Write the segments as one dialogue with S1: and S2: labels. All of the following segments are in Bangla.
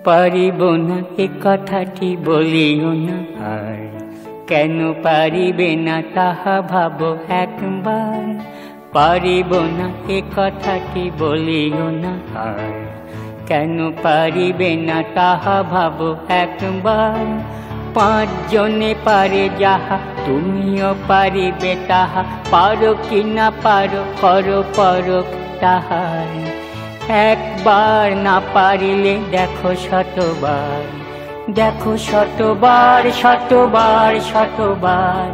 S1: পারিব না এ কথাটি বলিও না আর, কেন পারিবে না তাহা ভাবো একবার। পারিব না এ কথাটি বলিও না আর, কেন পারিবে না তাহা ভাবো একবার। পাঁচজনে পারে যাহা তুমিও পারিবে তাহা, পারো কি না পারো করো পরখ তাহার। একবার না পারিলে দেখো শতবার, দেখো শতবার শতবার শতবার।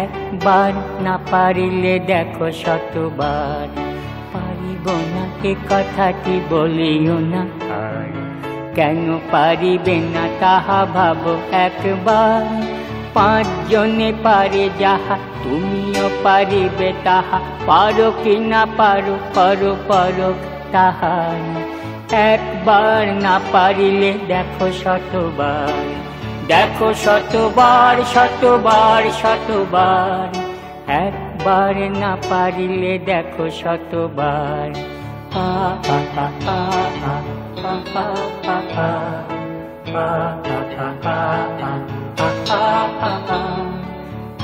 S1: একবার না পারিলে দেখো শতবার। পারিব না এ কথাটি বলিও না আর, কেন পারিবে না তাহা ভাবো একবার। পাঁচজনে পারে যাহা তুমিও পারিবে তাহা, পারো কি না পারো করো পরখ তাহার। একবার না পারিলে দেখো শতবার, দেখো শতবার শতবার শতবার। একবার না পারিলে দেখো শতবার।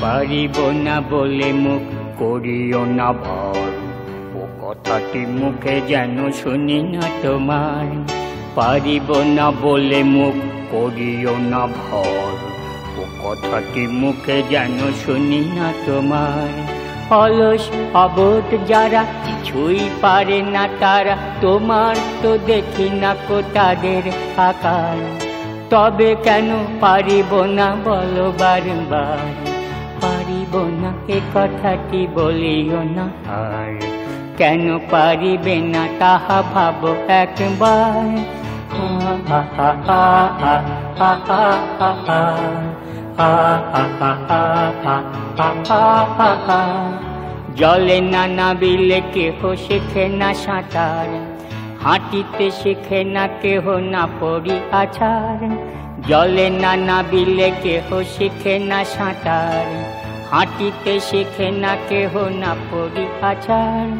S1: পারিব না বলে মুখ করিও না ভর, ও কথাটি মুখে যেন শুনি না তোমার। পারিব না বলে মুখ করিও না ভর, ও কথাটি মুখে যেন শুনি না তোমার। অলস অবোধ যারা কিছুই পারে না তারা, তোমার তো দেখি না কো তাদের আকার। তবে কেন পারিব না বলো বারবার। পারিব না এ কথাটি বলিও না আর, কেন পারিবে না তাহা ভাবো একবার। জলে না নাবিলে কেহ শেখে না সাঁতার, হাঁটিতে শেখে না কেহ না পড়ি আছাড়। জলে না নাবিলে কেহ শেখে না সাঁতার, হাঁটিতে শেখে না কেহ না পড়ি আছাড়।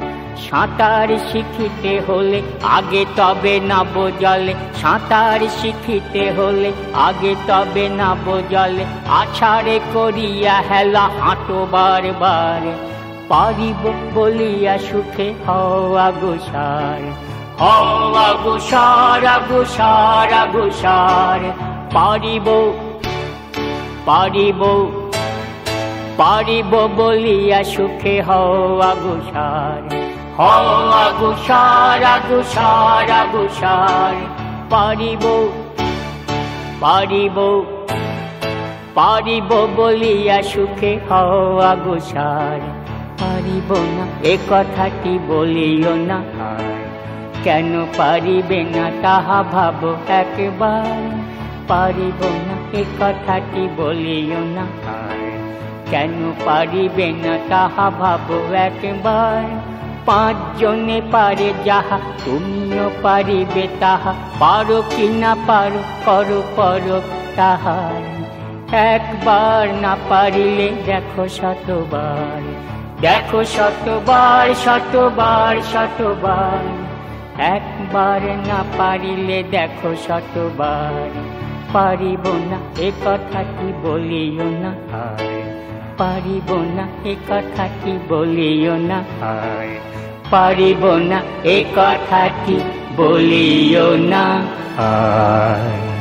S1: সাঁতার শিখিতে হলে আগে তবে নাবো জলে, সাঁতার শিখিতে হলে আগে তবে নাবো জলে। আছাড়ে করিয়া হেলা হাঁটো বারবার, পারিব বলিয়া সুখে হও আগুসার। হও আগুসার আগুসার আগুসার। পারিব পারিব পারিব বলিয়া সুখে হও আগুসার। হও আগুসার আগুসার আগুসার। পারিব পারিব পারিব বলিয়া সুখে হও আগুসার। পারিব না এ কথাটি বলিও না আর, কেন পারিবে না তাহা ভাবো একবার। পারিব না এ কথাটি বলিও না আর, কেন পারিবে না তাহা ভাবো একবার। পাঁচজনে পারে যাহা তুমিও পারিবে তাহা, পারো কি না পারো করো পরখ তাহার। একবার না পারিলে দেখো শতবার, দেখো শতবার শতবার শতবার। একবার না পারিলে দেখো শতবার। পারিব না এ কথাটি বলিও না আর, পারিব না এ কথাটি বলিও না আর। পারিব না এ কথাটি বলিও না আর।